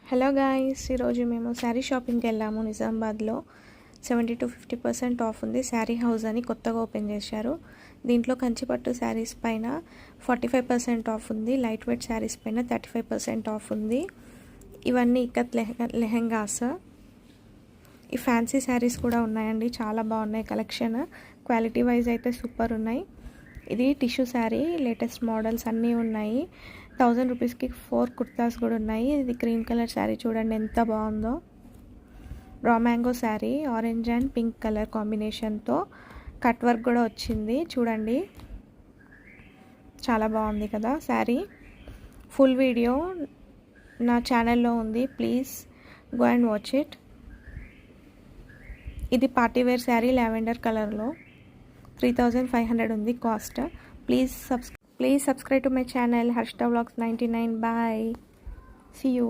Hello guys, ఈరోజు మేము శారీ షాపింగ్కి వెళ్ళాము. నిజామాబాద్లో 70-50% ఆఫ్ ఉంది. శారీ హౌస్ అని కొత్తగా ఓపెన్ చేశారు. దీంట్లో కంచిపట్టు శారీస్ పైన 45% ఆఫ్ ఉంది. లైట్ వెయిట్ శారీస్ పైన 35% ఆఫ్ ఉంది. ఇవన్నీ ఇక్కత్ లెహెంగాస్. ఈ ఫ్యాన్సీ శారీస్ కూడా ఉన్నాయండి, చాలా బాగున్నాయి కలెక్షన్. క్వాలిటీ వైజ్ అయితే సూపర్ ఉన్నాయి. ఇది టిష్యూ శారీ, లేటెస్ట్ మోడల్స్ అన్నీ ఉన్నాయి. 1000 రూపీస్కి 4 కుర్తాస్ కూడా ఉన్నాయి. ఇది క్రీమ్ కలర్ శారీ చూడండి ఎంత బాగుందో. Raw mango sari, orange and pink colour కాంబినేషన్తో కట్ వర్క్ కూడా వచ్చింది చూడండి, చాలా బాగుంది కదా శారీ. ఫుల్ వీడియో నా ఛానల్లో ఉంది, please go and watch it. ఇది పార్టీవేర్ శారీ లావెండర్ కలర్లో 3500 ఉంది cost. Please subscribe to my channel Harshita Vlogs 99. Bye, see you.